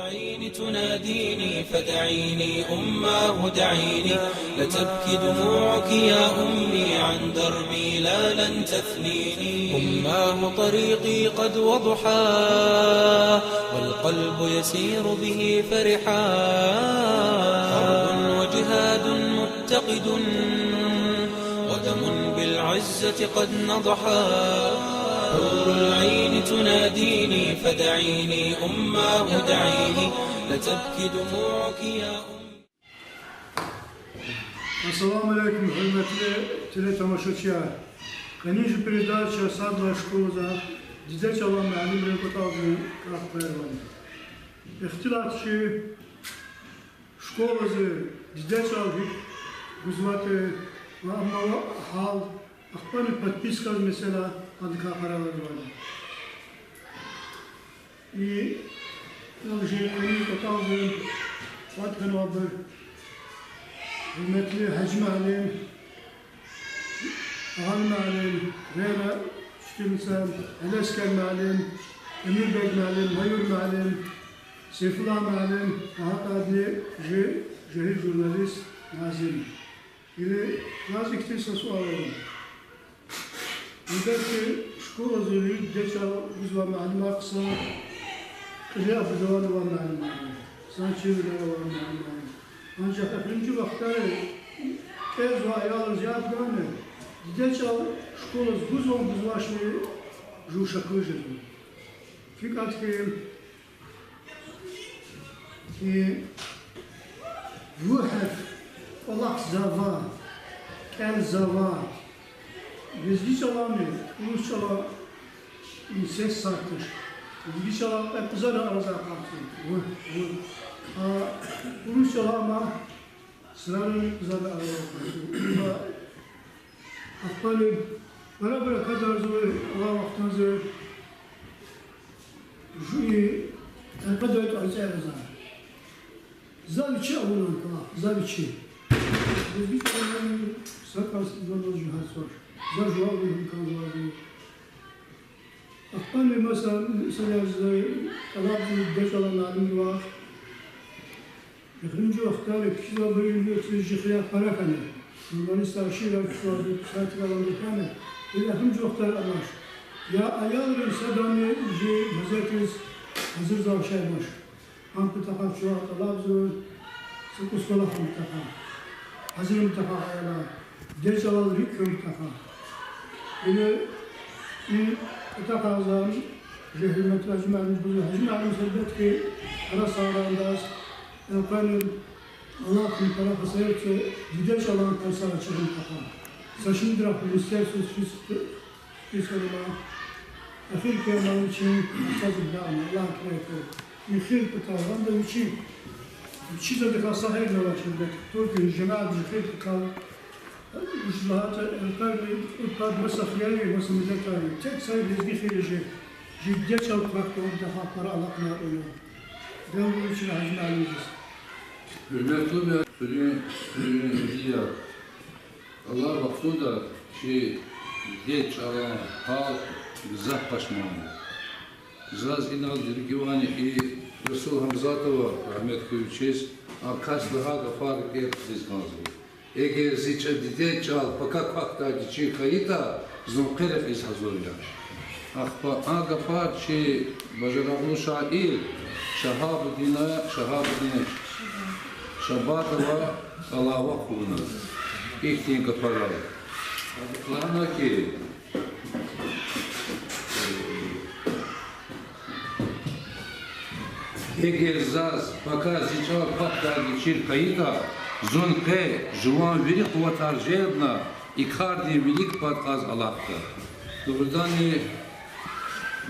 العين تناديني فدعيني أماه دعيني لتبكي دموعك يا أمي عن دربي لا لن تثنيني أماه طريقي قد وضحاه والقلب يسير به فرحا حرب وجهاد متقد ودم بالعزة قد نضحا حور العين تناديني فدعيني أماه دعيني لتبكي دموعك يا أمي. Assalamu alaikum, hürmetli teletamaşaçılar. Kaninci передача Садла школа Дидеч Алам Алим Рекоталзы Кахпайрвани. İhtilatçı şkolazı Дидеч Алгик Гузваты Ламава Хал Ахпаны подписка mesela Адыка Паралар var. И Алжир Алим Рекоталзы Фатхан Вабыр hürmetli Hacı Malim, Ağal Malim, Reyna Şükürmüsem, Elesker Malim, Emir Bey Malim, Mayur Malim, Seyfullah Malim, Ahat Adli, Jehir Jurnalist, Nazim. İli nazik tesa sualarım. Buradaki şkola zürü, geçal güzva malim aksa, kıya abdavanı var malim malim. Sançıvıları var malim malim. Ancak birinci vakti tez ve ayağlar cevap verme. Geçal şkola güzvaşmayı juşakıcı. Fakat ki bu harf olak zava, kel zava. Bizgi çalamıyor, ulus çala ses sarkış. Bizgi çala hep güzel araza kalktı. Ulus çala ama sıranın güzel araza kalktı. Akbali bana kadar zor, Allah vaktan zor. Şu iyi, kadar et acayip zor. Zaviçi avunan kala, zaviçi. Bizgi çalamıyor, sarkarsız zorlu cihaz var. Zor cevap verin kaldı. Akbali mesela Arap'ın geç olan alimi var. Birinci vakti kişi var böyle tecrübeye para kanı. Yunanistan şiirler kişi var bir saati kalan bir tane. Birinci vakti alaş. Ya ayağların sadani Hazretiz hazır zavşay baş. Hampı takap şu an Arap'ın sıkı skola hampı takap. Hazır mutaka ayağlar. Geç alan hüküm mutaka. Yine Itak Azam, Hürmetli Hacı Malim Buzu, Hacı Malim Sebet ki ara sağlarındayız. Efendim, Allah kim tarafı sayıpsa Dideç alan kaysara çıkın kapan. Saçını dirafı isterseniz siz soruma. Efir kıyamam için Mustafa İbrahim, Allah kıyafı. Mükhir pıtavan da için. Çizede kalsa her ne var şimdi. Türkiye cemaat mükhir pıtav. Uzlahat القاد مسافياني وسميتاني تكسر بيزبي خيرجي جديت شو تراكتور دفع para alakna oluyor. Devlet için hacim alıyoruz. Hürmetli ve sürüyün Allah vakti da geç alan hal güzel başmanı. Zaz inal dirgivani Resul Hamzatova rahmetli üçüz arkaslı haga fark ettiz nazlı. Eğer ziç edide çal pakak fakta diçi kayıta zunqeref iz hazırlar. Akpa aga parçı bajaraglu şair Şahabuddin Şabatova Alava kuluna. İhtiyan kaparalı. Lana ki eğer zaz pakak ziçal fakta diçi kayıta Zunqe, Juvan veri kuvatar jebna, İkardi velik patkaz alakta. Doğrudan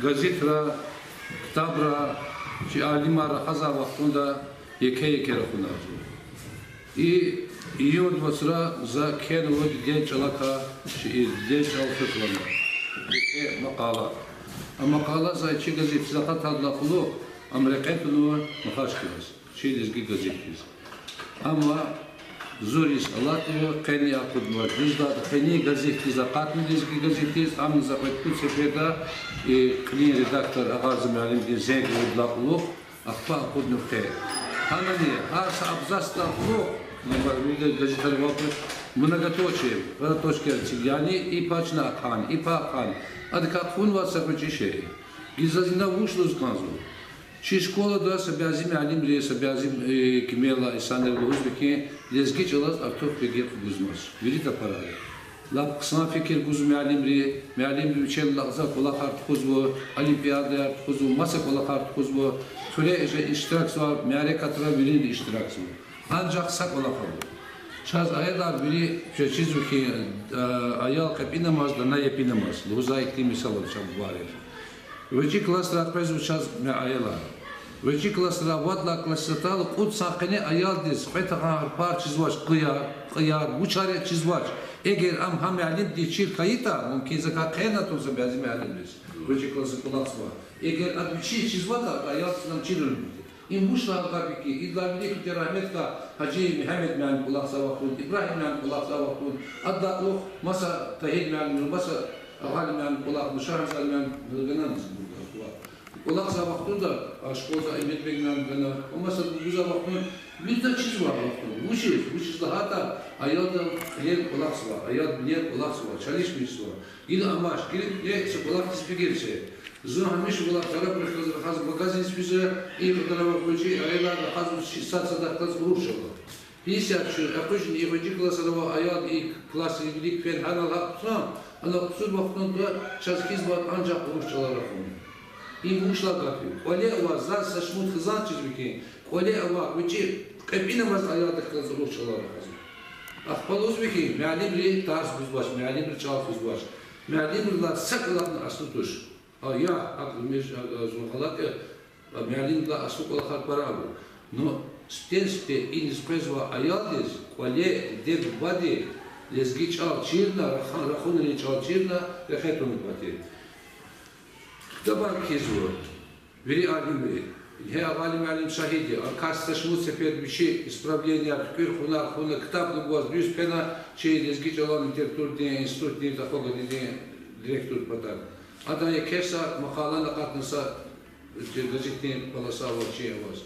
gazetra, kitabra, ki alimara haza vaktunda yeke rakunlar. İyi od basra za ken od genç alaka, genç alfıklama. Yeke makala. Makala za içi gazet zakat adla kulu, Amerika'yı makaş kibaz. Dizgi gazetliyiz. Ama Zuris Allah diyor, keni yakud var. Düzda keni gazeti zakat mı dizgi gazetiyiz. Amin zakat kut seferde klin redaktör Ağazı Mealim bir zevk udlakulu. Akpa kudnu te. Hanani asa abzasta lo. Numar gazeteler vakti. Buna gatoçi. Bana toş geldi. Yani ipaçna kan, ipa kan. Adı kakun varsa koçi şey. Gizazina vuşluz kanzu. Чи школа да събязим алим ли събязим кимела исанер бузбеки лезгич алас артов бегет гузмас вирита параи лап ксна фикир гузм алим ли чел лаза кола харт хузбо олимпиада харт хузбо маса кола харт хузбо töre iştirak var meare katıra biri iştirak var ancak sak ola kaldı çaz aylar biri çizu ki ayal kapı namazda ne yapı namaz luza iklim misal olacak var Veci klasra pezu çaz me ayala. Veci klasra vatla klasratal kut sakene ayal diz. Fetha par çizvaç qiyar bu çare çizvaç. Eğer am hamelim di çil kayıta mümkün zaka kayna toza bazı mealimiz. Veci klasra kulasva. Eğer ad çil çizvata ayal nam çilun. İn muşla tabii ki idlamli ki rahmet ka Hacı Muhammed men kulaksa vaktun İbrahim men kulaksa vaktun adda oh masa tahid men masa Ağalim yani kulak müşahsal men gınanız burada. Kulak sabahtu da aşkolda emet bekleyen gına. O mesela bu sabahtu bir de çiz var baktım. Bu çiz daha da ayağda yer kulak var, ayağda yer kulak var, çalışmış var. Yine amaç, yine kulak ispi gelirse. Zınamış kulak taraf bırakılır, haz magazin ispisi iyi fotoğraf koyucu ayağlarda haz sat sadaktas vuruşuyor. Hissiyat şu, akışın ikinci klasada var ayağı ilk klası ilk fen hanal hapsam. Ana kusur vaktinde çazkiz var ancak vuruşçalar rakımı. İyi vuruşlar kapıyor. Öyle var zar saçmut hızan çizbiki. Öyle var vıcı kapine vaz ayağda kılaz vuruşçalar rakımı. Akbal uzbeki mealimli tarz kuzbaş, mealimli çal kuzbaş. Mealimliler sakılatın aslı tuş. Ya aklımız zonkalat ya mealimliler aslı kolakar para bu. No stensite in spezva ayağdız. Öyle dev badi. Lezgi çal çirna, rakhuneli çal çirna, rekhetun bati. Taban kezu. Veri alim he alim şahidi. Arkas taşmut sefer bir şey ispravleniya, kür khuna kitap libaz düz pena şey lezgi çalan literatür diye institut diye takoga diye direktör patar. Adaya kesa makalana katnasa gazetin palasa var şey var.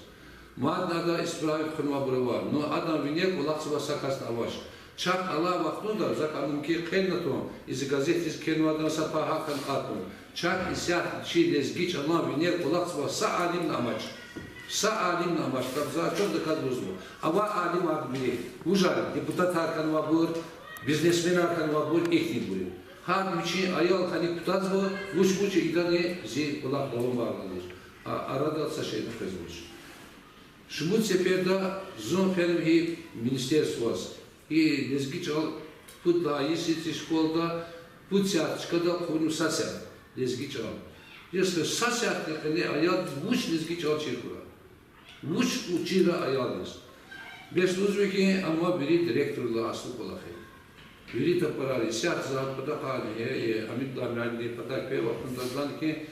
Madnada isprav khunma bura var. No adam vinek ulaqsa sakas avaş. Çak Allah vaktunda zakanım ki kenneton iz gazetis kenvadan sapaha kan katun. Çak isyat çi lezgiç Allah biner kulak sa alim amaç. Sa alim amaç. Kabza çok da kadrozmu. Ama alim admiri. Ujar deputat hakan vabur, biznesmen hakan vabur ekni buri. Har biçi ayal hani kutazvo, uç idane zi kulak davam varlanır. Arada sa şeyden kazmış. Şumut seferda zon fermi ministerstvos. И лезгичал пут да есити школда пут сятчкада куну сася лезгичал. Если сася не аяд буш лезгичал чиркура. Буш учира аядыз. Без узбеки amma biri direktörle aslı kolakı. Biri de parali siyat zat patakani Hamid Damrani patak pe vaktunda ki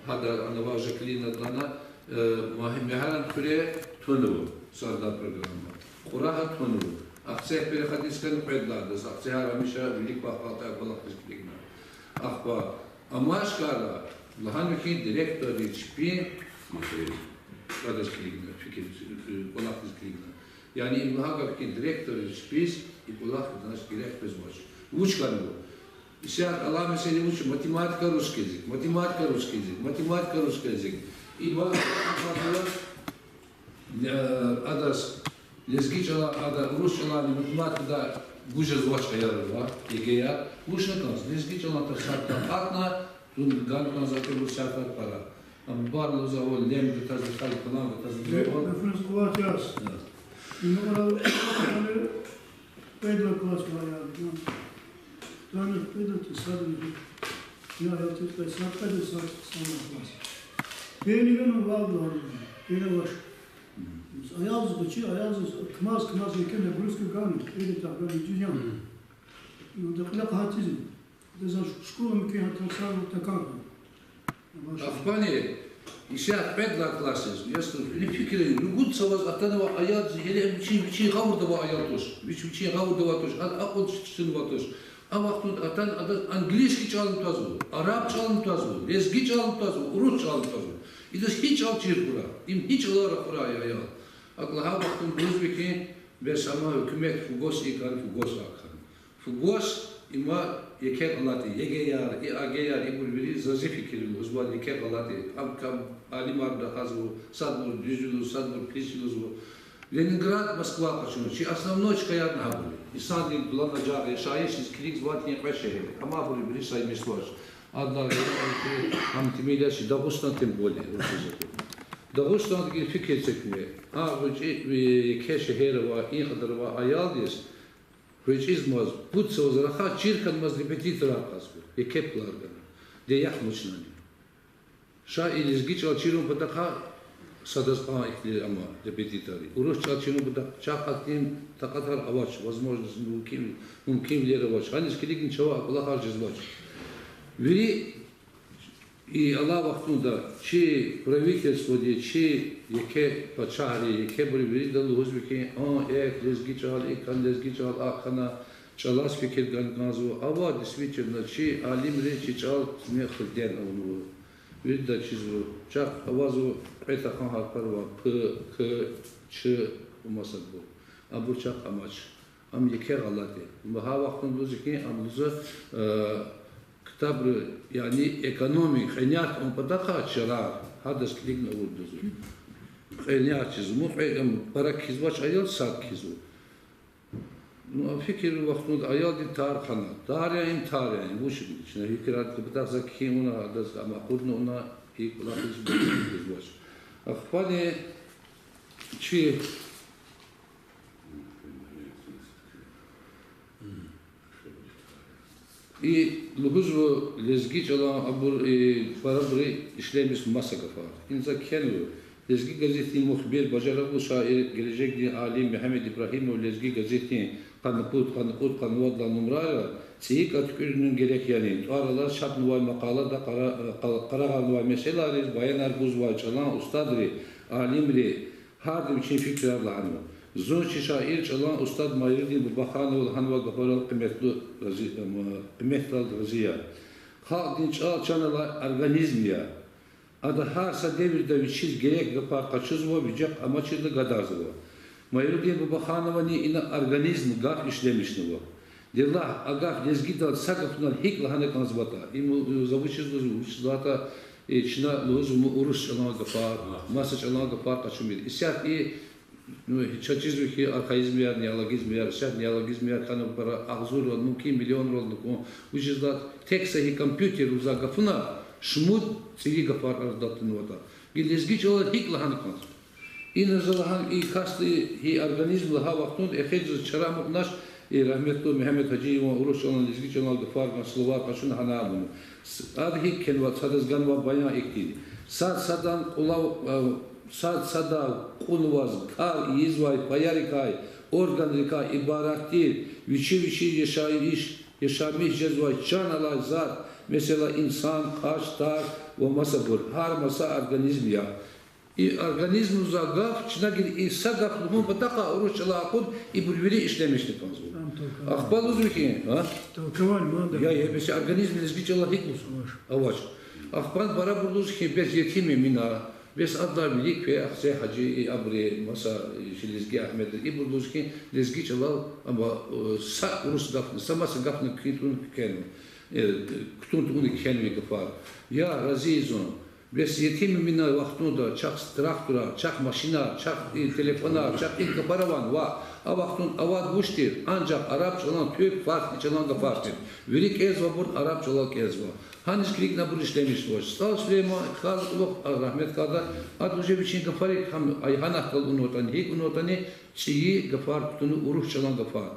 hada anava Jacqueline adlana mehalan küre tonu sarda programı. Kuraha tonu. Akçe bir hadisken pedladı. Akçe haramışa birlik bakata kolak dizgina. Akba amaşkara lahan ki direktör içpi kadar kligna fikir kolak dizgina. Yani imlaha ki direktör içpis kolak daş gerek bezbaş. Uçkan bu. İşte Allah mesela uç matematika ruski язык. İba adas Lezgiçala ada Rusçala matematikada guje zvaçka yarıva egeya uşnakans lezgiçala tasarta atna dun gankan zaten Rusçata para. Am barlo za o lem de taz de falan da taz de o. Nefes kulaç yaz. Numaralı pedro kulaç var ya. Tanrı pedro tesadüf. Ya hayatı pesakta da sanmaz. Beni benim vardı. Beni var. Ayağız bıçı, ayağız kımaz yekene brüskü ganı, öyle tabi cüzyan. Da kulak hatizm. Da za şkola mümkün hatta sarı takanka. Afpani, işe pedla klasız. Yastır, ne fikri, lugut savaz atanı ayağız, hele biçi gavurda va ayağız. Biçi gavurda va toş, akıl çıksın va toş. Ama atan Anglijski çalın tazı, Arap çalın tazı, Lezgi çalın tazı, Rus çalın tazı. İdus hiç alçır kura. Hiç olarak kura ya. Akla ha baktım Özbek'in besama hükümet fugos ikan fugos akan. Fugos ima yeker alati yegeyar ageyar ibulbiri zazi fikirli uzman yeker alati am alimar da hazbu sadbur düzülü sadbur pisülü Leningrad Moskva kaçınıyor. Чи основной чкаят на были. И сады туланаджар решаешь крик звать не пошли. А мы были ближе и место. Одна антимедиа си Дагестан тем более. Дагестан gibi fikir çekmiyor. Bu iki şehir var, iyi kadar var, ayaldıyız. Hiç izmaz. Putsa o zaman ha çirkanmaz repetitor arkası. Ekipler gene. De yakmışlar. Şair izgiç açırım pataka Садасхан их ама репетиторы. Урок чачину буда чакатим такатар авач возможность мумкин леровач. Они скилигин чава Аллах жезбач. Вери и Аллах вахтунда чи правительство де чи яке пачари яке бори вери дал узбеки лезги чал кан лезги чал ахана чалас фикир ганазу ава действительно чи алим речи чал смех ден он Видно, чизу, чак авазу это ханхар парва п к ч умасад бу. Абу чак амач. Ам yeker Allah'te. Maha vaktin duziki amluza kitabı yani ekonomi hayat on pataka çarar. Hadas klik ne olur duzu. Hayat çizmu hayam para kizvaç ayal sak kizu. No fikir vaktinde ayal di tarhana. Tarihim bu şey içine hikrat kitabı zaki ona hadas ama kudna ona ilk lafız kizvaç. Akfani çi И лугузу лезги чала абур парабри işlemiş masa kafa. İnsan kendi lezgi gazeti muhbir bacarılı şair gelecek diye alim Mehmet İbrahim lezgi gazeti kanıput kanıvatla numara seyik atkürünün gerek yani. Aralar şart nuvay makala da kara nuvay meseleleri bayan arbuz var çalan ustadri alimri harbi için fikirlerle anıyor. Zonçi şair çalan Ustad Mayırdin Bakhanov Hanva Gafaral Kıymetli Raziya. Halkın çanalar organizm ya. Adı harsa devirde viçiz gerek yapar kaçız var vicak amaçlı gadazı var. Mayırdin Bakhanova ni ina organizm gaf işlemiş ne var. Dillah agaf lezgidal sakafnal hikla hane kanzbata. İmu zavuçiz zata içine lozumu uruş çalan gafar, masa çalan gafar kaçımır. İsyat iyi Чачизвихи архаизм яр, неологизм яр, шат неологизм яр, канал пара ахзур рол, мумкин миллион рол, учиздат текста и компьютер уза гафуна, шмуд циги гафар ардатын вода. Гилезги чола хикла ханканс. И назалахан и касты и организм лаха вахтун эхедз чарамук наш и рахметту Мехмед Хаджиева уруш чола лезги чола гафар на слова кашун ханамун. Адхи кенва садазганва баян иктиди. Садан улав Sada kulvaz, kal, izvay, payarikay, organrika ibaret değil. Viçi yaşamış cezvay, çanalay zat. Mesela insan, kaç, tar, ve masabur. Her masa organizm ya. Organizm uzagaf, çına gir, sagaf, lumun bataka, oruç alakut, ibulviri işlemişti kanzu. Akbal uzviki, ha? Ya, mesela organizm lezgiç Allah hiklus. Avaç. Akbal bara burduz ki, bez yetimi mina. Biz adlar bilik ve akse hacı abri masa şilizgi Ahmet İburduzki lezgi çalal ama sa urus gafne samasa gafne kitun kelme kutun kelme gafar ya razizun biz yetim minna vaktunda çak traktora çak maşina çak telefona çak ilk paravan va vaktun avad buştir ancak Arap çalan Türk farklı çalan gafartır verik ezva bur Arap çalan ezva Hanis klik na bur işlemiş var. Stal Süleyman Khaluk rahmet kada aduje biçin gafarik ham ayhan akal unotani hik unotani çiği gafar kutunu uruş çalan gafar.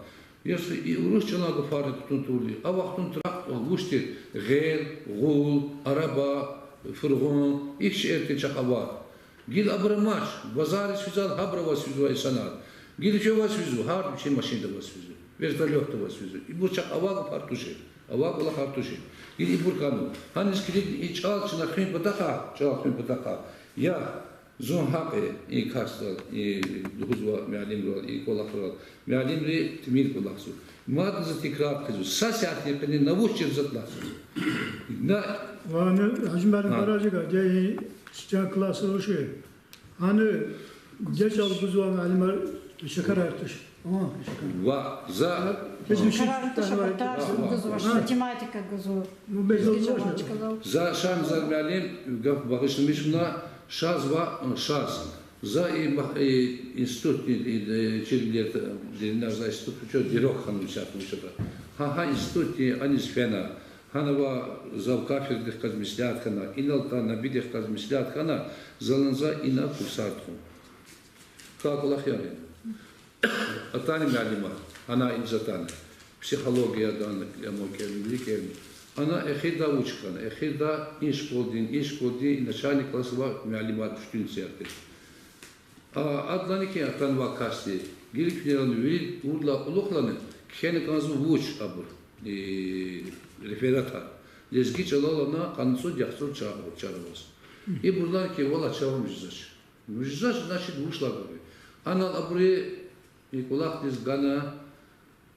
Yası uruş çalan gafar kutun turli. A vaktun trak olmuştur. Gel, gul, araba, fırgon, iş erke çakavar. Gil abramaş, bazar süzal habra vasfüzü ve sanat. Gil çöva süzü, har biçin maşinde vasfüzü. Vertolyokta vasfüzü. Bu çak ava gafar tuşe. Ava kula hartuşe. Gil ibur kanu. Hanis kilik çal çına kıyım pataka, çal kıyım pataka. Ya Zon hakkı ilk karsal, huzva mealim rol, ilk olak rol. Mealim ri timil kolaksu. Madınızı tekrar kızı. Sasiyat yapını navuş çizatlasın. Na Hani Hacı Benim Karacık'a diye sıcak klası o şey. Hani geç al kuzu ve alimler şeker artış. Ama şeker. va za Bizim şey Karartı şapatar, математика гузу. bu beş oldu ya. za şan za mealim bakışmış buna şaz va şaz. За институт чирлер динар за институт чё дирок ханım şartmışlar. Ha институт они сфена. Hanava zav kafirdik kazmislat kana inaltana bidik kazmislat kana zalınza ina kursartkum. Kalkulak yani. Atani malima. Ana inzatana. Psihologiyadan emokelimlik evni. Ana ehida uçkana. Ehida iş koldin, начальник klası var malimat düştün siyahti. Adlanı ki atan vakasti. Gilik filan veri urla uluklanı. Kene kanzu vuç abur. Referata. Lezgi çalalana kanısı yaksıl çağırmaz. Buradan ki valla çağır müjdaş. Müjdaş значит vuşlar gibi. Anal aburi kulak diz gana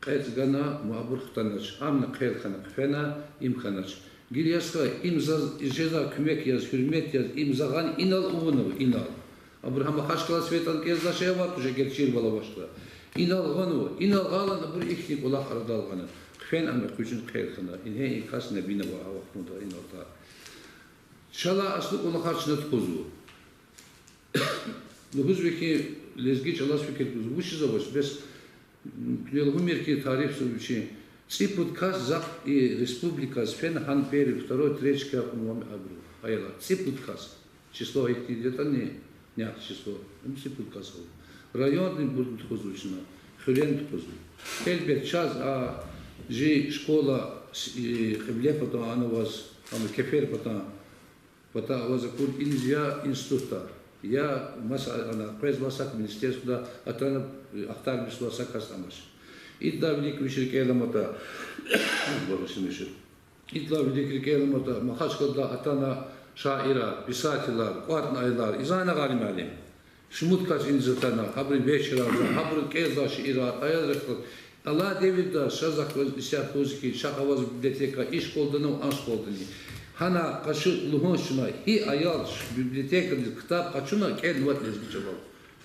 qet gana muabur xtanaç. Amna qel xana qfena imkanaç. Gilyaska imza ceza kümek yaz, hürmet yaz, imzagan inal uğunu inal. Abraham Haşkala Svetan Kezda şey var tuşa gerçeği bala başla. İnal ganu, inal galan abur ikni kulak aradal gana. Fen amna küçün qel xana. İnhe ikas nebine va avakmuda inal ta. Şala aslı kulak harçına tukuzu. Nüfuz veki lezgi çalas fikir kuzu. Bu şiza baş. Bes Мирки тариф случае. Ципут каз зак и республика сфен хан пери второй третья умом абру. Айла. Ципут каз. Число их где-то не число. Ципут каз. Районный будет хозучно. Хрен хозу. Эльбер час жи школа хебле потом она вас там кефер потом вас кур инзия института. Я она производство министерства атана ахтар бислоса кастамаш. İddia Великого Şirkelamata Barışmışır. İddia Великого Şirkelamata Mahaçkada atana şaira, bisatiler, kuatnaylar, izana galim alim. Şumut kaç inzatana, habri beşiraza, habri kezda şiira, ayazraklar. Allah devirda şazak isyak toziki, şakavaz biblioteka, iş koldunu, anş koldunu. Hana kaşı luhunşuna, hi ayal biblioteka, kitap kaçuna, kel vat lezgi çabal.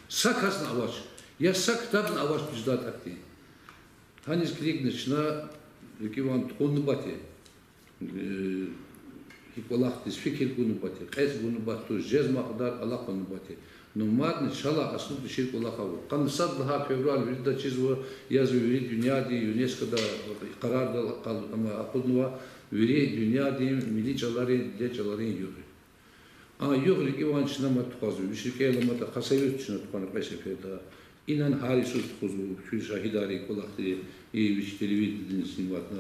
Sakasın avaç. Ya sak kitabın avaç bizdat akti. Hani skrignichna, Kivan Gunubati, Hikolaktis, Fikir Gunubati, Ez Gunubatu, Jez Mahdar, Allah Gunubati. Numadni şala aslı bir şey kulakavu. Kanısad daha fevral virda çizva yazı veri dünya diye UNESCO'da kararda ama akıllıva veri dünya diye milli çaları de çaları yürü. Ama yürü Kivan çınama tukazı. Bir şey kelamata kasayı çınama tukana peşefeda. İnan harisus kuzu, şu şahidari kulaktı, iyi televizyonun sinvatna,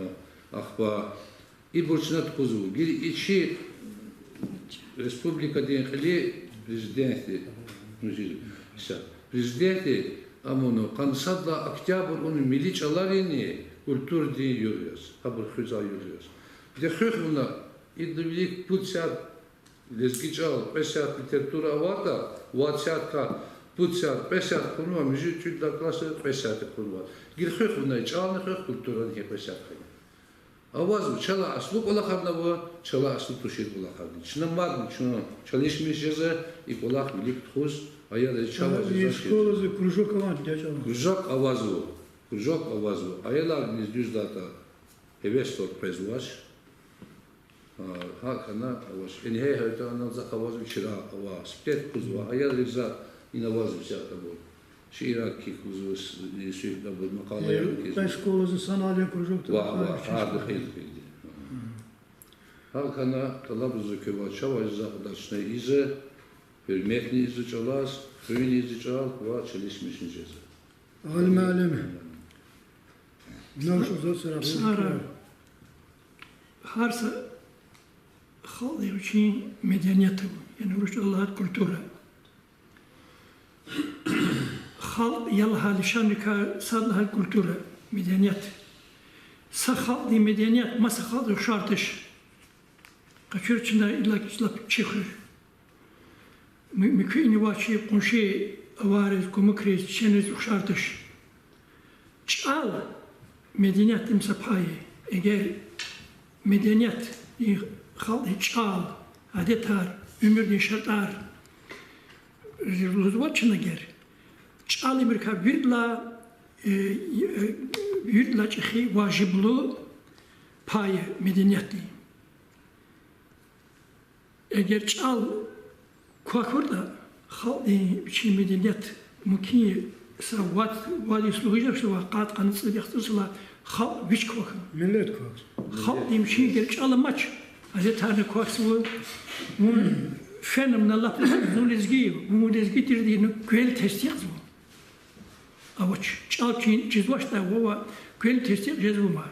akba, burçuna kuzu. Gir içi Respublika denli prezidenti, prezidenti, ama onu kansadla Oktyabr onun milli çalarını kültür diye yürüyoruz, haber hıza yürüyoruz. Bir de hükmüne, iddivilik putsat, lezgi çal, pesat literatüra var da, vatsat ka, Putsat, pesat kurma, müzik çocuklar klası pesat kurma. Girhük bunlar, çalını hük kulturanı ki pesat kayın. Avaz çala aslı kulak adına bu, çala aslı tuşir kulak adına. Çınım var mı? Çalışmış yazı, kulak bilik tuz, ayada çala ceza. Şkolası krujok avan diye çalın. Krujok avazı. Ayalar biz düz data, hevestor prezvaş. Hakana avaz. En hey hayta anılza avazı çira avaz. Spet kuzva, ayar rıza. İnavazı взята был. Şiiraki kuzu sürekli bu makale yapıyor. Ben şkolası sanayi krujok. Vardı haydi. Halkana talabızı köva çava zakdaşne ize, hürmetli izi çalas, köyün izi çal, va çalışmışın ceza. Alim alemi. Naş uzat sıra. Сара Харса халдي очень медианетом, يعني вроч الله культура. Хал ялha лишаника садла культура медианет. Сахал ди медианет масахал шартыш. Качурчина илак члап чеху. Müküini vaçi konşi avariz komukriz şeniz uşartış. Çal medeniyet imsapayı. Eğer medeniyet halde çal adetar ömür şartlar rozvatçına ger. Çal Amerika virla çehi vaciblu payı medeniyeti. Eğer çal kuakurda halde biçim medeniyet mümkün savat vali sluhuyacak şu vakat kanıtsı yaktırsıla hal biç kuakı. Millet kuakı. Hal demişi geri çal maç. Adetarne kuaksı bu fenomenal lafı bu lezgi bu lezgi tirdiğini güel testi yazma. Avaç çal çizvaşta bu güel testi yazma.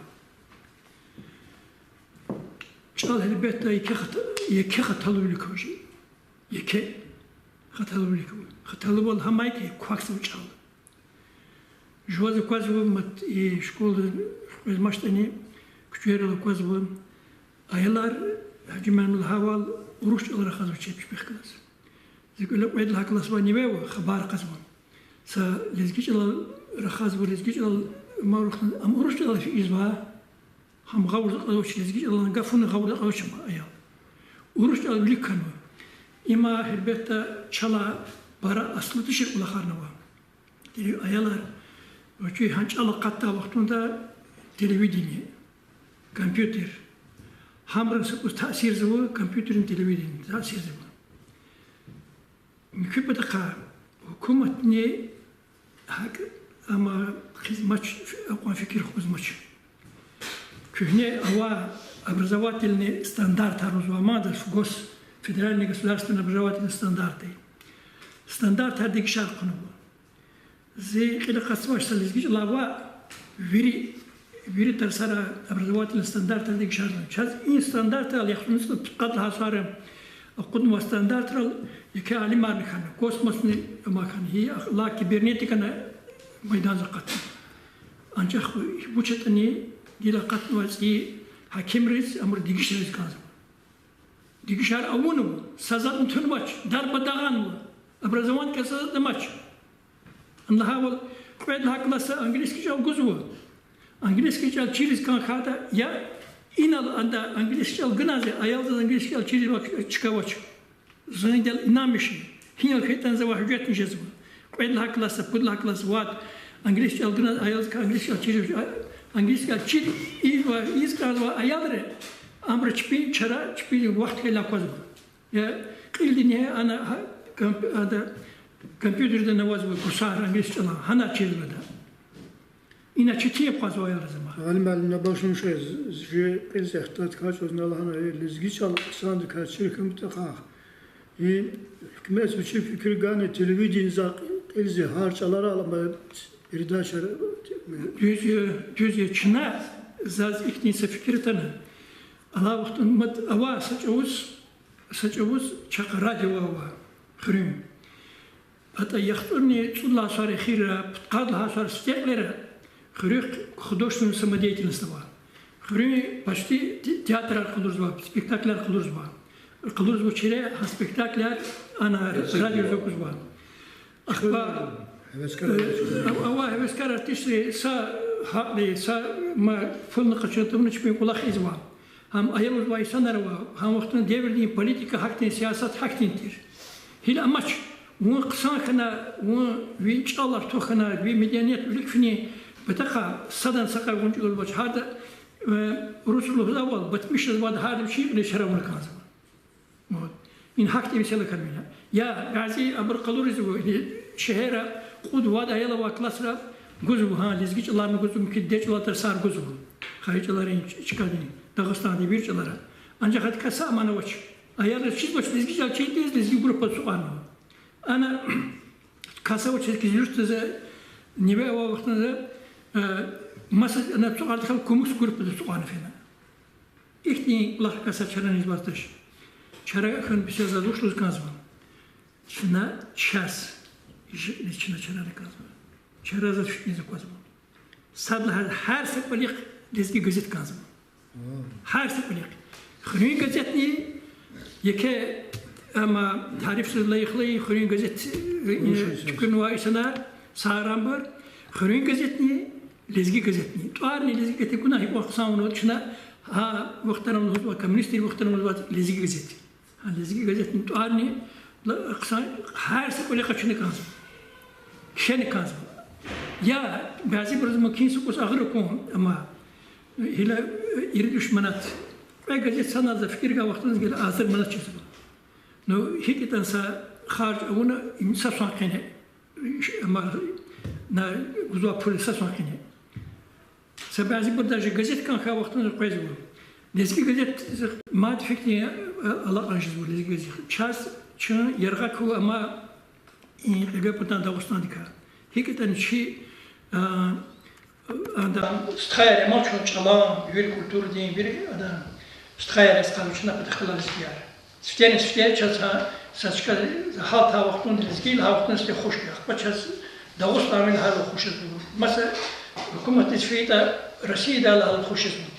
Çal elbette iki hatalı bir koşu. İki hatalı bir koşu. Hatalı bol hamayki kuaksı çal. Жуазы казвым и школы маштани күчерел казвым аялар хажиман хавал уруш алар хазу чепиш бехкалас. Зикулап айдл хаклас ба нивеу хабар казвым. Са лезгич алар рахаз бу лезгич алар марухан ам уруш алар фи изва хам гавуз алар лезгич алар гафун гавуз алар чма ая. Уруш алар ликкан. Има хербетта чала бара aslı dışı ulakharna va. Dili ayalar Çünkü hangi alakatta vaktunda televizyonu, kompüter, hamrısı bu tasir zıvı, kompüterin televizyonu tasir zıvı. Mükemmel dakika, hükümet ne hak ama hizmet, akvan fikir hizmet. Kühne ava образовательный стандарт развивается в федеральный государственный образовательный стандарт. Стандарт هذيك شرقنا. زي كده قسمة سلسلة لوا вири ترسرة образовательный стандарт هذيك شرقنا. شاز إن стандарт اللي يخلص قدها صار قدوة стандарт يكالي ما نخنا كوسموس ما كان هي لا كيبرنيتيك أنا ميدان زقت. أنجح بوشتني ديلا قط واسي hakim reis amur digişeriz kazım. Digişer avunu mu? Sazatın tüm maç. Darba dağan mı? Abrazaman kasazatlı maç. Allah'a ol. Kuvvetli haklasa Angiliski çal guzu. Angiliski çal çiriz kan khata ya inal anda Angiliski çal gınaze ayalda Angiliski çal çiriz bak çıkavaç. Zınidel inamışı. Hinyal kayıttan zava hücret mişez bu. Kuvvetli haklasa, kudlu haklasa vaat. Angiliski çal gınaze ayalda Angiliski çal çiriz Angiliski çal çiriz İzgâzva ayalre amr çpi çara çpi vakti la kozbu. Ya qildine ana kompüterde navaz bu kusar Angiliski çal hana çizmede. İna çetiye kozbu ayalre zaman. Alim başım şey qilse ihtat kaç özün Allah'ın lezgi çal sandı kaç şirkim mutlaka. Hükümet biçim fikir gane televizyon qilse harçaları alma irdaşar düzye çına zaz iknise fikir tanı. Allah vaktun mat ava saçavuz çak radyo ava xrim. Hatta yaxturni tsulla sari xira qadla sar steklere xirq художественную самодеятельность ава. Xrim почти театр qılırızba, spektakler qılırızba. Qılırızba çire spektakler ana radyo zokuzba. Axba Ава heveskar artisti sa haklı sa ma fırını kaçırdığımın için bir kulak iz var. Hem ayılır var insanlar var. Hem vaktinde devirdiğin politika hakkın, siyaset hakkındır. Hil amaç bu kısa kana bu viçalar tohana bir medeniyet ülkeni betaka sadan sakar gunçul baş hada Rusulullah zaval batmışız var hada bir şey ile şerefine kazım. İn haklı bir şey kalmıyor. Ya gazi abur kaluriz bu şehre Qud vada yala va klasra guzu ha lezgiç alarını guzu mükiddeç olatır sar guzu. Hayıcıların çıkadını Dağıstan'da bir çılara. Ancak hadi kasa amana vaç. Ayarlar çiz vaç lezgiç al çeytiz lezgi grupa suqanı. Ana kasa vaç çizgizirtze nive ava vaxtında masa ana suqardı xal kumus grupa suqanı fena. İhtin Allah kasa çaran izbatış. Çara xan bir şey zaduşluz kazma. Şuna ças. İçine çararı kazma. Çarazı fikrizi kazma. Sadla her sepelik lezgi gazet kazma. Her sepelik. Xırıyı gazetni yeke ama tarifsiz layıklı Xürün gazet tükürnüva isanar sağrambar Xürün gazetni lezgi gazetni tuarni lezgi gazetni kuna hip vaksamunu çına ha vaktanımız var komünistler vaktanımız var lezgi gazet ha lezgi gazetni tuarni her sekole kaçını kanzım şeni kanzım ya bazı bir zaman kimse kus ağır okun ama hila iri düşmanat ve gazet sanatda fikir ka vaktiniz gel asır manat çizim no hiketen sa خارج اونا انسان ساکنه اما نه گذار پلیس ساکنه سبازی برداشت گزیت کن خواهد وقتی نرقیز بود لذکی گزیت ماد فکری الله انجز بود لذکی گزیت چاس چون یرگا کو اما این لگه پتن داغستان دیکار هیکتن چی adam stayar emal çon çalan bir kültür diye bir adam stayar eskalmışına pıtıklar istiyor. Stayar çasa saçka halt havaktan dizgil havaktan işte hoş ya. Başas Dağıstan'ın halı hoşuz bu. Mesela hükümet isfiyete Rusya'da halı hoşuz bu.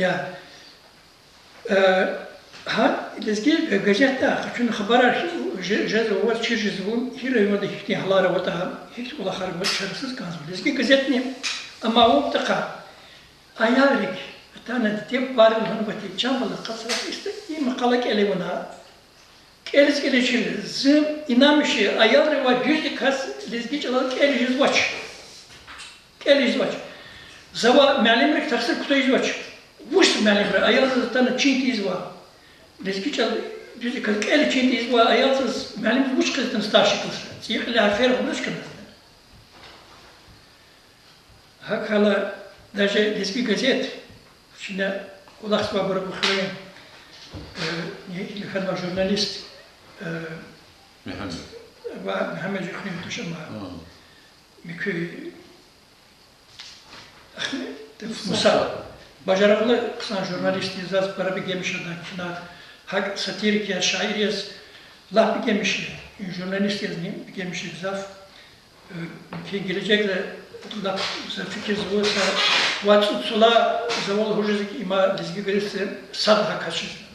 Ya ha dizgil gazete çünkü haber jazz ve çirjiz bu hirayımda ihtiyaçları var da hiç ola harbi çaresiz kalmaz. Dizgil gazetni ama o tıka ayarlık tane tip var onun batı çambalı kasra işte iyi makalak elevana Elis gelişir, zım inamışı ayarı var yüzde kas lezgi çalar eliz vaç, eliz vaç. Zava melimlik taksir kutayız vaç. Vuş melimlik ayarı tanı çintiz var. Lezgi çalar yüzde kas eli çintiz var ayarsız melimlik vuş kızdan starşı kılır. Siyahlı afer olmuş kılır. Hakala daje lezgi gazet. Şimdi kulak sabırı bu xırın. Ne kadar jurnalist. Mehmet Cükhni Tuşama Mükü Musa Bacaraklı kısan jurnalist izaz para bir gemiş adam kina hak satirik ya şair yaz laf bir gemiş jurnalist yazmayayım bir gemiş izaf ki gelecekle laf fikir zıvırsa vatsut sula zaval hocazık ima lizgi verirse sadha kaçır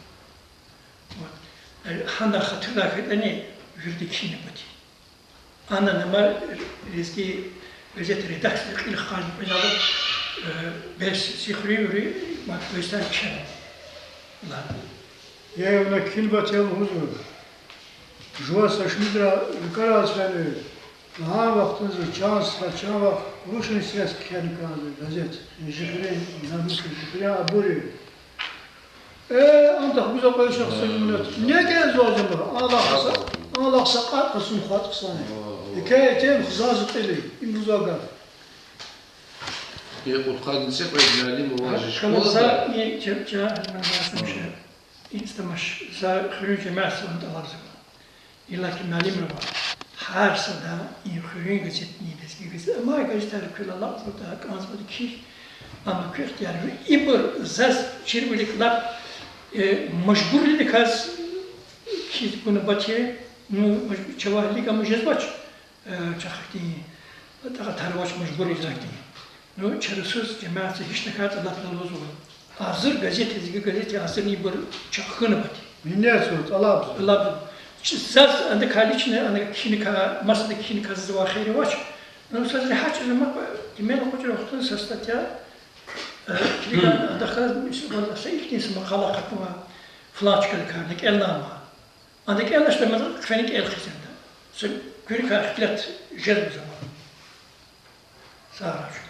Handa hatırlar hani yurdikini budi. Ana nama rezgi gazete redaksiyonu ilk halde bacalı beş sihri mak göster kişi. Lan. Ya ona kilbat ya huzur. Jua saşmidra karaz fene. Ha vaktiniz çans kaçava ruşun siyas kendi kaldı gazete. Jihre namus jihre aburi. Andak güzel konuşmak istiyorum. Ne kadar zor değil mi? Allah sakat kısım khat kısane. Hikayetin hızazı teli. İmruzagar. Ya utkanlısı koyduğum muvajiş. Kalıza ne çepçe nasıl şey. İstemaş. Za xürünce mesleğin dalarız. İlla ki melim var. Her sada in xürün gazetini desgi. Ama gazeteler kılalar burada kanzmadı ki. Ama kırt yani ibr zaz çirmilikler مجبوری کس کی کنه بچه نو چوالی که مجبور باش چختی تا ترواش مجبوری زدی نو چرسوز جماعت هیچ نکرد الله تعالی وزول hazır gazete hazır ni bir çakını bati minnet sort Allah Saz anda kaliçne anda kini ka masada kini kazı var xeyri var no saz haç zaman kimel hoca vaqtın sastatya Kligan daxil ولا شيء كنيس مقالة قطمة فلاش كالكارنك إلنا ما عندك إلنا شو مثلا كفنيك إل خزين ده سو كل كاركتيرات جذب زمان صار شو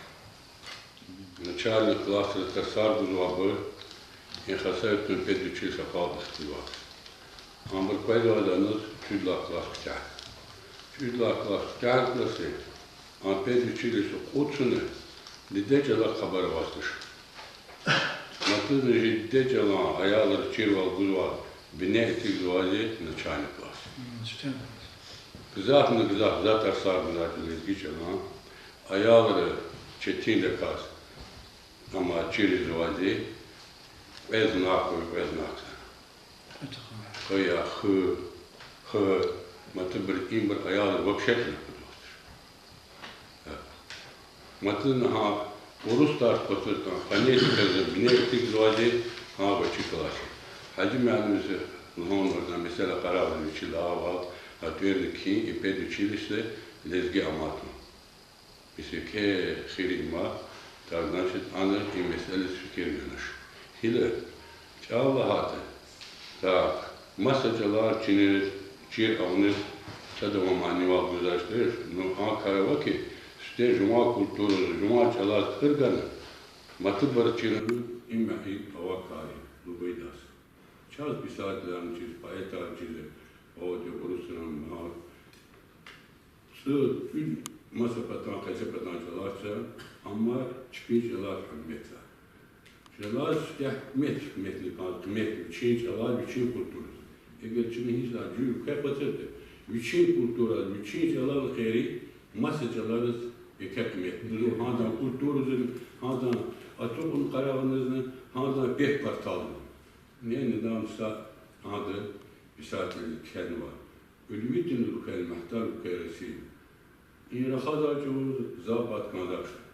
Начальник класса Тасар Гулуабы и хасает на 5 учился халдых стивак. Он был поедовал чудла класс ктян. Чудла класс ктян классы. Он 5 учились учены, дедечала хабар вастыш. Матызны же дедечала аялар чирвал гулуа бинекти гулуазе начальник класс. Гзах на гзах за Тасар Гулуабы аялар четинде класс. Ama через воде, без знаков. Коя х, матыбыр имбыр аялы вообще не подошли. Матына ха урустар потыркан, фонетика за бинектик воде, ха бачи класс. Хади мянымызы Нон орда mesela karavlı içi lava atverni ki iped училище lezgi amatı. Biseke xirima ta значит ana i mesele fikir görüş. Hile çağla hatı. Ta masacılar çir avnır çadama manival güzaştır. No Ankara ki işte cuma kültürü, cuma çalar kırganı. Matı barçırını immehi avakari. Lubeydas. Çaz bir saatlerini çiz, payetar çizi. O diyor Rus'un mahal. Sığ tüm masapatan, kaçapatan çalarsa ama çıkıncalar hükmetse. Çalar işte hükmetli kaldı, hükmetli. Çin çalar, bütün kültürü. Eğer Çin'in hiç daha cüyük kapatırdı. Bütün kültürü, bütün çalar kheri, masa çalarız hükmetli. Handan kültürüzün, handan atokun karavanızın, handan pek partalını. Neden ise adı bir saatlik kendi var. Ölümüdün ülkeyi, mehtar ülkesi. İnrahada çoğu zabat kandaşlar.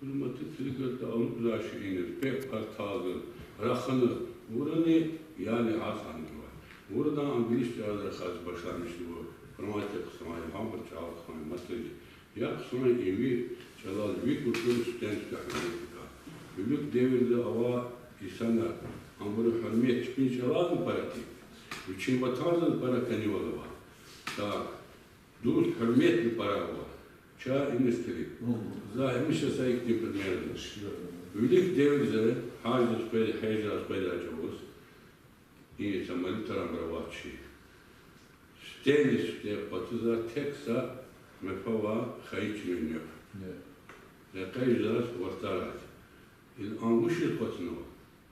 Hürmeti tırgıda alıp zaşı inir, pek partalı, rakını, buranı yani asanı var. Buradan İngilizce adına kaz başlamıştı bu. Formatya kısmayı, hamur çağ kısmayı, masajı. Ya kısmayı evi çalal, büyük kültürü sütten tükenmekti. Büyük devirde ava insanlar hamuru hürmet çıkınca çalal parati. Üçün vatanın para kanivalı var. Tak, dost hürmetli para var. Çağ inistiri. Zahirmişe sayık diye primeridir. Büyük devirde hacı spayda, heyca spayda çavuz. İyi samali taramra vatçı. Stenis de patıza teksa mefava khayıç minyor. Lekayızlar vartarat. Il angushir patino.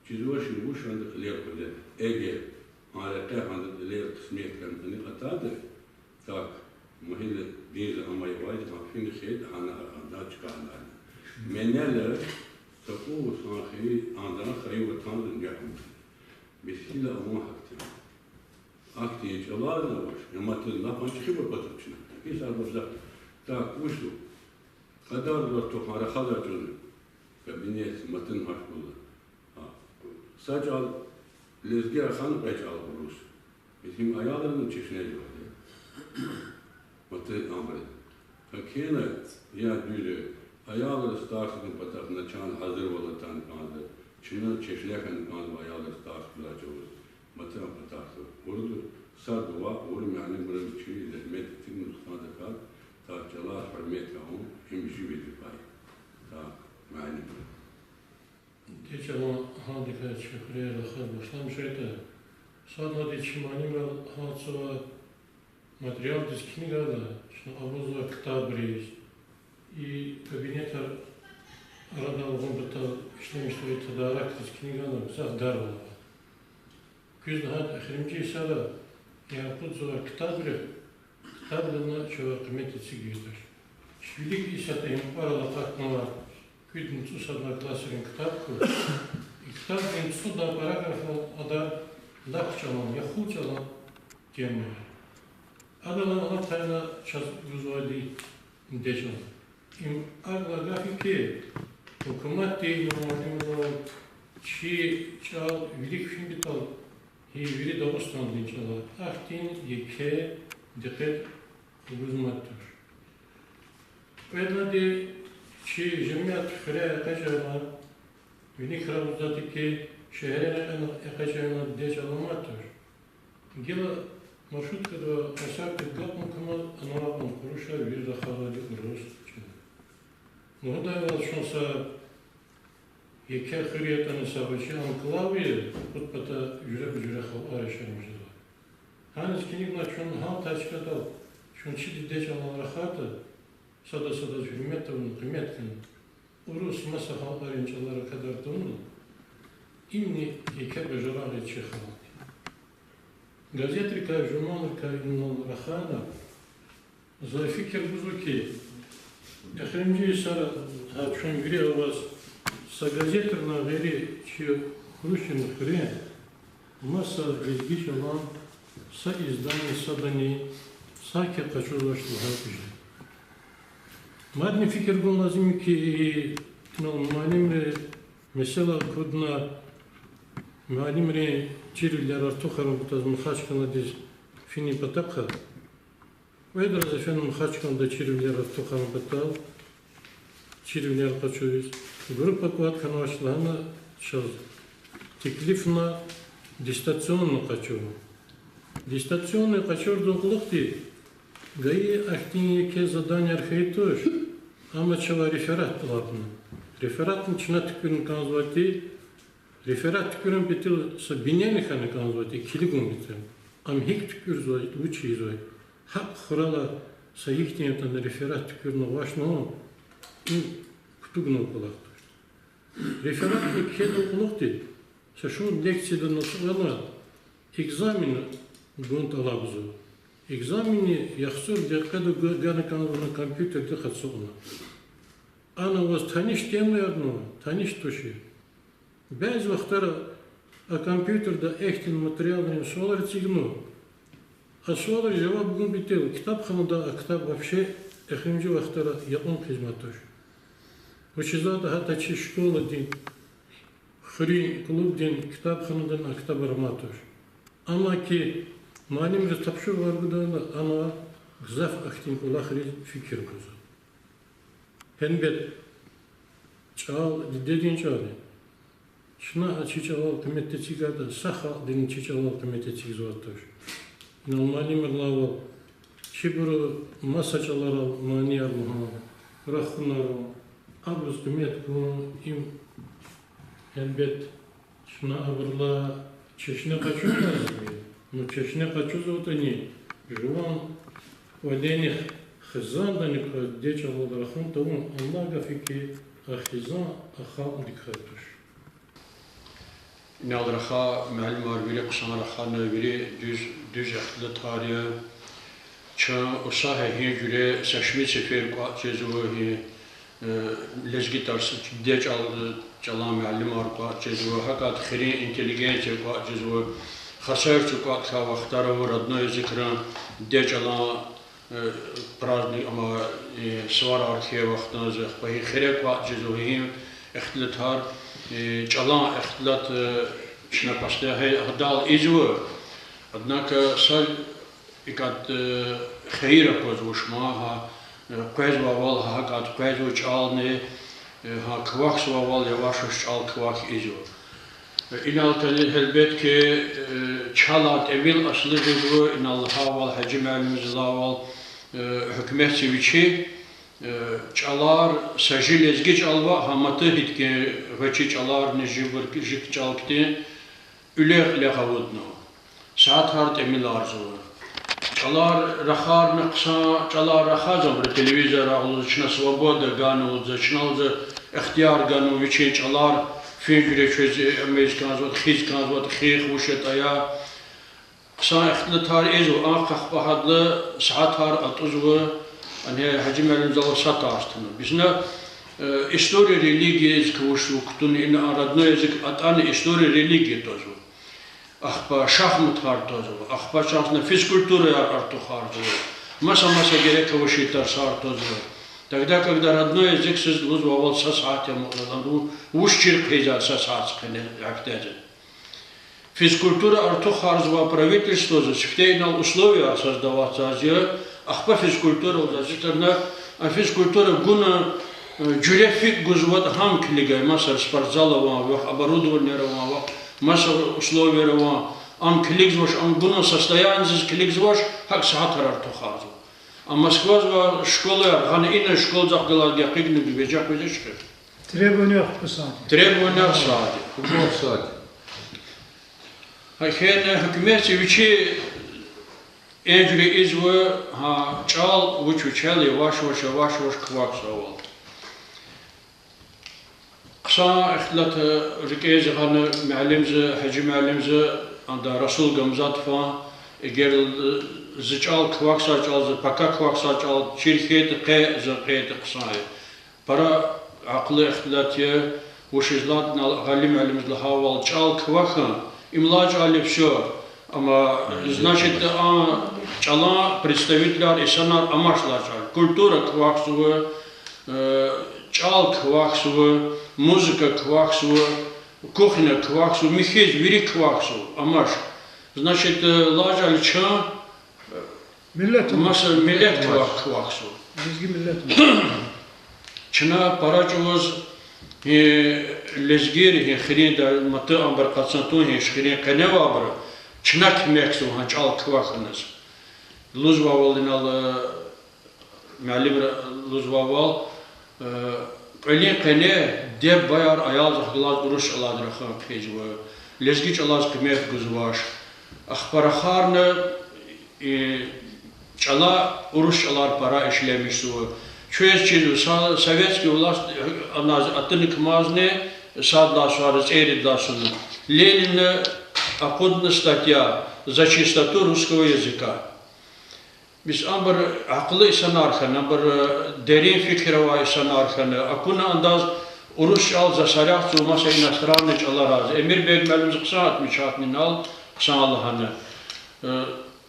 Çizvaşı bu şu anda kılıyor kılıyor. Ege. Alaka anda kılıyor kısmiyet kanını atadı. Tak. Muhille bir ama yavaş hafifini şey ana çıkarlar. Meneler tapu sanki andana kayı vatanın yakın. Mesela ama haktı. Aktiye çalar da var. Yamatın lapan çıkıp patırçına. Hiç arbazda. Tak uçtu. Kadar da tohara kadar çözü. Kabinet matın hakkında. Sacal lezgi arxanı qaycal vurur. Bizim ayağlarının çeşine var. Matı amre. Fakirne ya düzü ayağları starsın patakına çan hazır olatan kandı. Çınır çeşlekan kandı ayağları starsın açılır. Matı patakı. Ordu sarduva orum yani buranın çiğ zahmet ettiğin nuskada kal. Tarçalar hürmet kavun hemşi vedir pay. Ta mani. Geçen handika çıkırıya rakar başlamışaydı. Sadece çimanimel hatsava материал из книга, что обозва ктабриз и кабинета радал гомбата что это дарак из книга на всех дарвала. Күз хат ахримчи сала я подзва ктабри ктаблина чува кмети цигидер. Швилик исата им парала патнова күдін цусадна классерин ктабку и ктабкин цуда параграфа ада лахчалан яхучалан тема. Adalan hattayla çaz uzvadi indecam. Im arla grafiki hükümet değil normalde çi çal vilik şimdi tal hi vili doğustan dinçala. Aktin yeke dikkat uzmattır. Vedla de çi cemiyet fere kaçama vilik kravuzati ki şehre kaçama decalamattır. Gila маршруткада асарты гатман камал анарабан куруша вирда халади урус. Но да шанса яке хриятаны сабачи анклави путпата жүре хал арашамжда. Ханс кинигна чон хал тачкада чон чиди дечалан рахата сада журметовн кыметкин урус маса хал аринчалары кадар тонну имни яке бежараги чехал. Газетрика, журналика и рахана за фикер бузуки. Я хранжи сара хачун гри у вас са газетрна гри чи хрущин хрен маса лезгичалан са издани садани саке качулашту хапижи. Мадни фикер был назим ки малим mesela kudna معلم ري تشيل اللي رتوخر وبتاز مخاش كنا ديز فيني بتقها ويدرز فين مخاش كنا دا تشيل اللي رتوخر وبتاز تشيل اللي رقشويز группа قوات كانوا أشلهنا شاز تكلفنا дистанционно قشور дистанционно قشور دوغلختي جاي أختيني كي задание архейтош أما تشوا ريفерат لابنا ريفерат نشنا تكون كانزواتي ريفерат تكون بتل سبينيني خانة كانزواتي كيلكم بتل أم هيك تكون زوي وشي زوي حق خرالا سيحتين تنا ريفерат تكون نواشنا كتوغنا قلقتوش ريفерат كي دوغلختي سشون лекцияда насугана экзамен гонт алабзу экзамени яхсур декаду гана канална компьютерде хатсугна ана вас таниш темлерно таниш тоши без вахтара а компьютерда эхтин материалын солар цигну а солар жаваб гун бител китапханада а китап вообще эхимжи вахтара япон хизматош учизада хата чи школа дин Хри клуб ден китапханадан китап араматош. Ама ки малим же тапшу варгудана ана гзаф ахтин кулахри фикир кузу. Хенбет чал дедин чали. Шна чичавал комитетигада саха ден чичавал комитетигзуатош. Нал малим лавал чибру масачалара мания луха рахунару абрус комит им Elbet şuna avırla çeşne kaçıyor lazım. Но çeşne kaçıyor zaten ne? Juan odeni xizan da ne kadar olarakın tamam Allah gafiki xizan axal dikatuş. Nalraha معلم arbiri qsanraha naviri düz ahlı tarihi ça usahe göre seçme sefer qaçezuhi lezgi tarsı deç aldı çalan معلم arqa cezu hakat xiri intelligensiya qaçezu xasarçı qaqa vaqtara rodnoy zikran deç alan праздник ama swar arxiv vaqtına zəxbəhi xire qaçezu him ixtilatar çalan ixtilat şuna pastaya hadal izvu однако сал ikat xeyra pozuşmaha qezvaval hakat qezvuç alni ha kvaxsvaval yavaşuş al kvax izu inaltali elbet ki çalat evil aslı bu inalha val hacim elmizlaval hükümet seviçi çalar sajil ezgiç alva hamatı hitke veçi çalar nejibur kirjik çalkti üler lehavudno saat hart emil arzu çalar rahar naqsa çalar raha zamr televizor ağlıçına svoboda ganu zaçnalza ixtiyar ganu veçi çalar figüre çöz amerikan zot xiz kan zot xix uşet aya qsa ixtilatar ezu aqaq bahadlı saat har atuzvu ane hacim elmizal sat astını bizne история религии сквошу ктун ин родной язык атани история религии тоже ахпа шахмат хартозу ахпа шахна физкультура артухарду маса герек вошитар сартозу тогда когда родной язык созвал со сатем ушчир пейза со сатскне актеже физкультура артухарзва правительство защитейнал условия создаваться азия ахпа физкультура зачитана а физкультура гуна Джурефик гузват хам клигай маса спортзалова оборудование рова маса условия рова ам клигзваш ам гуна состояние клигзваш хак сахатар артухарзу а Москва школа хана ина школ захгала гакигны бежак везешке Требования сади хен hükümet içi ecri izve ha çal uçuçal yavaş kvaksaval Qsa ixtilat rikezi xanı müəllimzi, hacı müəllimzi anda Rasul Gamzatfa eğer zıçal kvaksaçal, paka kvaksaçal, çirketi qeyti qsayı. Para aqlı ixtilatı uşizlat gali müəllimizli haval çal kvakı imlaç alip все. Ama значит çala представителяр insanlar amaçlar çal. Kultura kvaksuvu, çal kvaksuvu, muzika kvaksuvu, кухня кваксу, михез, вери кваксу, амаш. Значит, лажали ча, маса милет кваксу. Bizgi millet. Чна парачуваз лезгир, хрен да маты амбар кацантун, хрен канева абра, чна кмексу, ханчал кваханас. Лузвавал инал, معلم لزوال قلنا قلنا دب بيار عيال خلاص قروش الله درخان بيجوا لزقيش الله كمية جزواش أخبار خارنا الله قروش الله برا إشلامي سوا شو يصير سويتسكي ولاس أنا أتنك مازنة صاد لا صارت إيرد لا سنة لين أقودنا статья за чистоту русского языка. Biz ambar akıllı insan arkanı, ambar derin fikir var insan arkanı. Akuna andaz uruş al zasarak zulmasa inastranıç Allah razı. Emir beğenmelimiz kısa atmış atmin al kısa Allah'ını.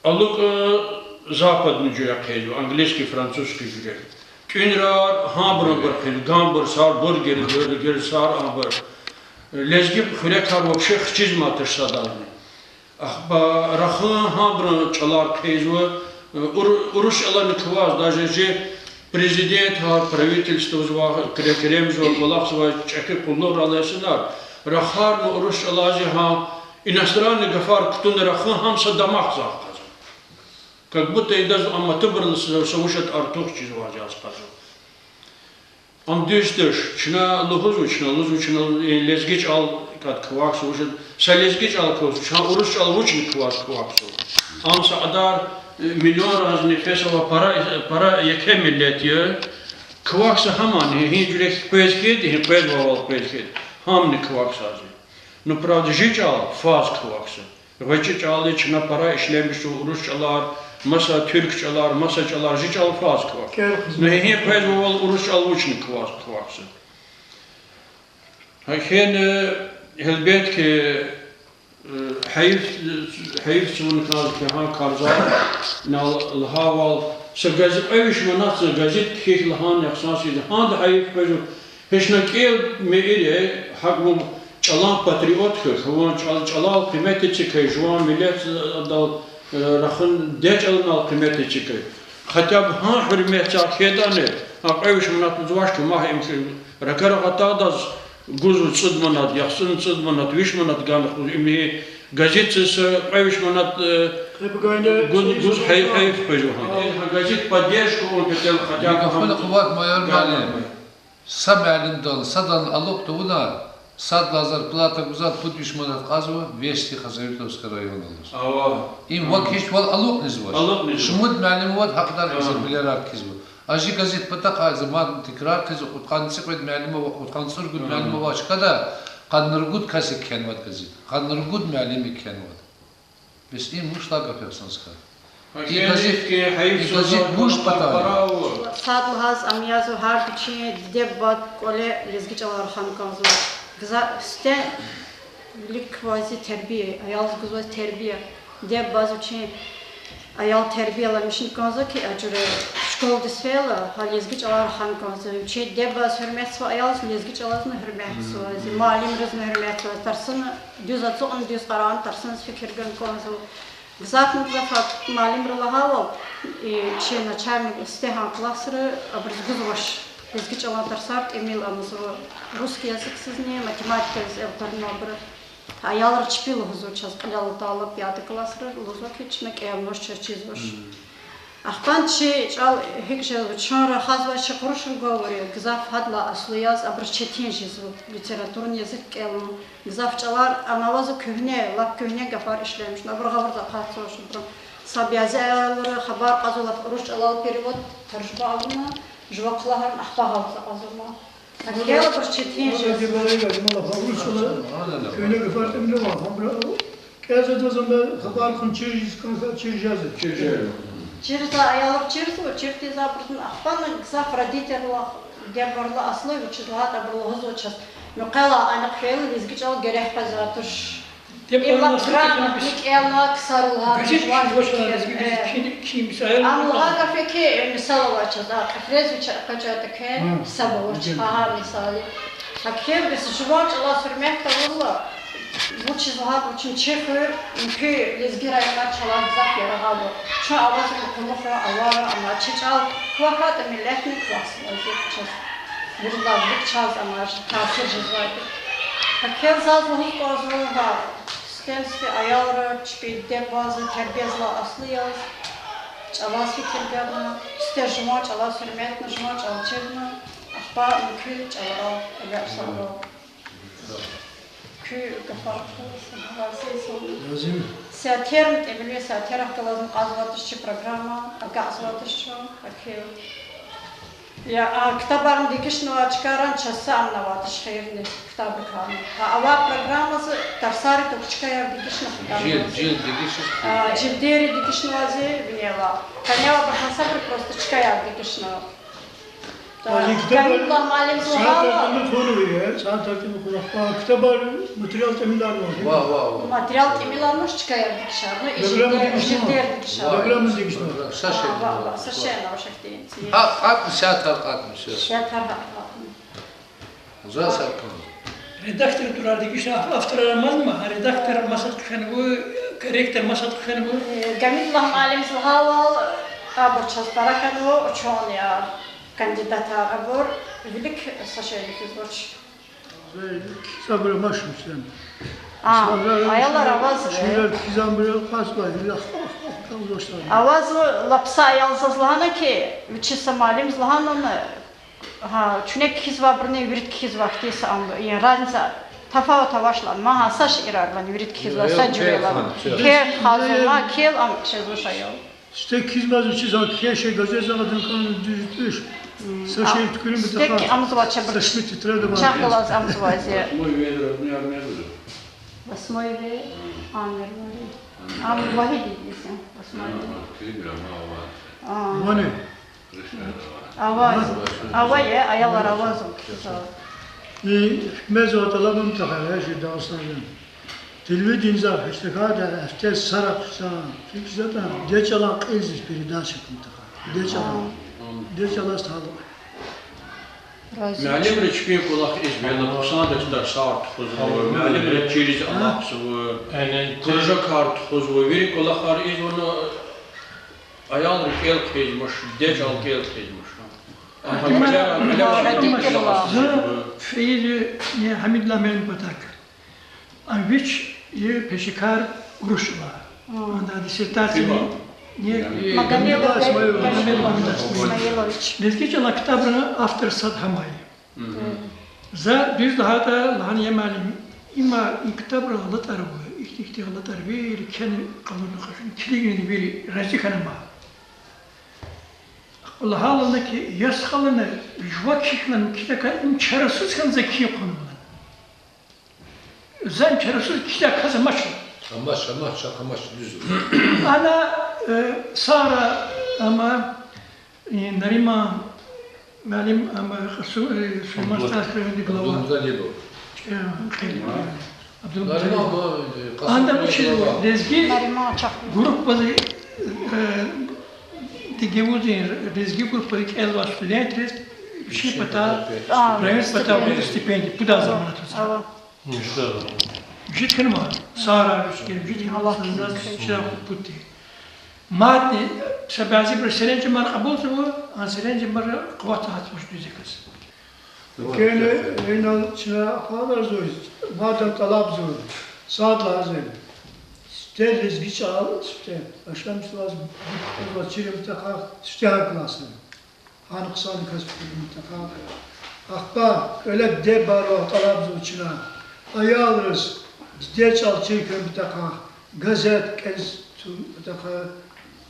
Aluk zapadını cüya kıydı, Angleski, Fransuski cüya. Künrar hamburger kıydı, gambur sar, burger sar ambar. Lezgip hürekar vokşe xçizmatır sadalını. Rahı hamburger çalar kıydı. Уруш Аллах Кваз, даже же президент, правительство, Кремзва, Балахсва, Чеки, Кулнур, Аллахсинар, Рахар, Уруш Аллах, иностранный гафар, кто на Рахан, хам садамах заказал. Как будто и даже аматыбрл совушат артух чизвази сказал. Ам дюстыш, чна лухузу, чна лезгич ал, как квак совушат, са лезгич ал квак, чна Уруш ал вучни квак кваксу. Ам саадар, milyon az nefesova para yeke milletiye kvaksa hamani hi jurek pezked hi pezvaval pezked hamni kvaksazi. No pravda žičal faz kvaksa. Večičal içine para işlemiş Urusçalar, masa Türkçalar, masaçalar žičal faz kvak. No hi pezvaval Urusçal vuçni kvaksa. Hen elbet ki حيف شون كان كهان كارزار نال الهوال سجازت أيش مناط سجازت كيك لهان يخصاصي هان ده حيف بيجو هشنا كيل ميري حقهم çalan patriot هو çalan kıymeti çıkıyor جوان millet dal raxın deç alın kıymeti çıkıyor hatta ha hürmet çakhedanı ha أيش مناط زواج كما هم ركر قطادز Guzul çıdmanat, yaxsın çıdmanat, vişmanat ganı, imi gazetçisi, vişmanat, guz hayf pejouhan. Gazet поддержку он хотел хотя бы. Кафе куват майор мали. Самялин дал, садан алок туна, сад лазар плата гузат пут вишманат казва, вести Хазаевтовский район алыс. Ава. Им вакиш вал алок низваш. Шмуд малим ват хакдар кизб билерак кизб. Ажи газет патака zaman tekrar kız utkan sıkıd malime utkan sürgün malime başka da kanırgud kasık kenvat gazet. Kanırgud malime kenvat. Biz im muşla kapıyorsunuz ka. Газет муж патали. Садлгаз амязу харбичи дебат коле лезгичалар ханкамзу. Гза сте ликвази тербие, аял гзоз тербие. Деббаз учи аял terbiyelemişin kanza ki acure şkol desfela hal lezgicalар ханкамзу. Учи деббаз hürmet ve аял lezgicalazın hürmet ve malim rızın hürmet ve tarsın düz atı on düz qaran tarsın fikirgen kanzu. Гзатный зафат малим ралахавал и че начальник стехан классры образгузваш лезгичала тарсарт эмил амзу русский язык сизне математика элтарнобр аялар чпил хузу час плял тала 5 классры лузоки чнек эмнош чизваш ахпан че чал хикжел чора хазваш хорошо говори гзаф хадла аслияз обращетин жизу литературный язык элм Gzafçalar anavazı köhne, lap köhne gafar işlemiş. Nabrağavırda katsoşun. Sabyazaları, haber qazolap, Rusçalal perevod, tercüme alına, jvaqlaharın ahbağavza qazolma. Gel bir çetin Orada dibeleri geldim Allah. Rusçalar köhne gafar temine var. Kazet o zaman haber kun çirjiz kanka çirjazı. Çirza ayalar çirzu, çirti zabrın ahbanı gzaf raditerla gebarla aslı uçuzlat abrılığız uçuz. Nukala anakfel lezgiçal gerek pazatır. İlla kran nikela kısarılar. Gazet boşalar kimse. Amla kafeki misal olacak. Kafrez uçak kaçatıken sabah uçak. Aha misali. Hakem biz juvanç Allah sürmek de valla. Bu çizgiler için çıkıyor. Çünkü lezgiraylar çalar zat yere kaldı. Şu avazın kumluğu avara ama çiçal kvakat milletin kvası vaziyet. Buradan çaz ama tasir cezaydı. Hakem zazlığı bazıları var. Stenski ayarı, çipide bazı terbiyazla aslı yaz. Çalas fikirlerine, ister juvanç Allah sürmek mi juvanç alçırma. Ahba mümkün çalar eğer sana. Kü kafarsın, havasın. Сеатер эмили сеатер ахталазм азватышчы программа, азватышчы ахил. Я китабарым дикишнова чикаран часы амнаватыш хейрни китабы каны. Ава программасы тарсари токчикая дикишнов. Жил дикишнов. Жилдери дикишновази винела. Канява бахасабр просто чикая дикишнов. Gamilla malum Saat konu veriyor. Saat konu. Kitaplar materyal teminler var. Materyal teminlermiş çıkayardık dışarı. İşler dışarı. Programımız dikişler. Saşena o şekilde. Kalk şatar kalkmış. Şatar. Güzel sarkın. Redaktör durardık işte aftıramaz mı? Redaktör masat kıkanı bu, rektör masat kıkanı bu. Gamilla malum haval aburçaz barakanı o çoğun ya. Kandidata abur, velik saşaylık izborç. Sabır başım sen. Ayalar avaz. Şeyler kizan böyle kasma. Avaz lapsa ayalsızlığına ki, üçüse malim zlağına çünek kiz var, birine virit kiz vaktiyse anlı. Yani razınsa tafavata başlan, maha saş irarlan virit kiz var, sacırıyorlar. Kel hazırla, kel am şezloş ayal. İşte kizmaz üçü zakiye şey gazete adın kanunu düzütmüş. Saşayı tükürüm bir defa. Stek amzva çabır. Saçımı titredi bana. Çakılaz amzva ziye. Moj veder ne yarmıyor. Basmoy ve amir var. Amir vahid diyorsun. Basmoy. Telegram Bu ne? Avaz. Avaya ayalar avaz Hükmez ortalama mutlaka her şey dağıstanın. Tilvi dinzar, işte kadar efter sarak sana. Çünkü zaten geç alan kızız biri daha çıktı mutlaka. Geç alan sağlık. Мәлім речпен қолақ ezberle kusana da tutar saat tutuzu. Мәлім rečiriz anapsı. Kırıca kar tutuzu. Veri kolaklar iz onu ayal kel kızmış, deç al kel kızmış. Feyli Hamidullah Mehmet Batak. Anviç peşikar uruşla. Onda disertasyonu Lezgiç ala kitabını after sadhamay. Za düz daha da lahani yemalim ima kitabı alıt arabı, ihtikti alıt arabı, kendi kanunu kaşın, kiligini bir razik hanıma. Allah halindeki yas halini juvak şıklan kitaka imçarasız kan zeki konulan. Zan çarasız kitaka kazanmaşlı. Amaç düz. Ana Sara ama Narima Malim ama Süleyman Stahkır'ın glava. Abdülhamid'e ne bu? Abdülhamid'e. Anda bu şey var. Rezgi grup bazı Digevuzin rezgi grup bazı elva studentes bir şey pata private pata bir stipendi. Bu da zaman atıyor. Jit kanıma Sara jit halasından çıra putti. Madde şabazi bir serenci mar kabul bu an serenci mar kuvvet atmış düzekes. Kene aynal çıra kadar zor. Madem talap zor. Saat lazım. İşte rezgi çal, işte başkan lazım. Bu çirim takar, işte klası. Han kısan kasbı takar. Akba öyle de baro talap zor çıra. Ayalırız. Ciddiye çal çirkin bir takar. Gazet kez bir takar.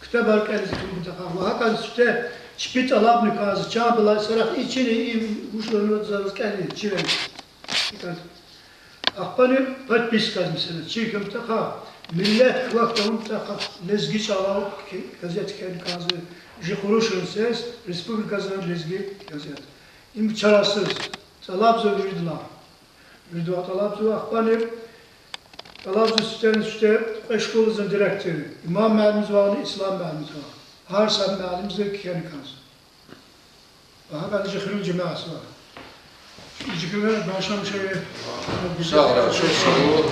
Kitabar kez bir takar. Bu hakan işte çipit alabını kazı. Çabılar sarak içini kuşlarını zarız kendi çiren. Akbanı patpis kaz mesela. Çirkin bir takar. Millet vakti takar. Lezgi çalar. Gazet kendi kazı. Jikuruşun ses. Respublikasının lezgi gazet. İm çarasız. Talabzı virdiler. Virdiler talabzı akbanı. Talabzı sütlerin sütte eşkoluzun direktörü. İmam müellimiz var, İslam müellimiz var. Her sen müellimizde kendi kazı. Daha ben jikurun cemaası var. Teşekkürler. Başlam şöyle. Sağ ol, çok sağ ol.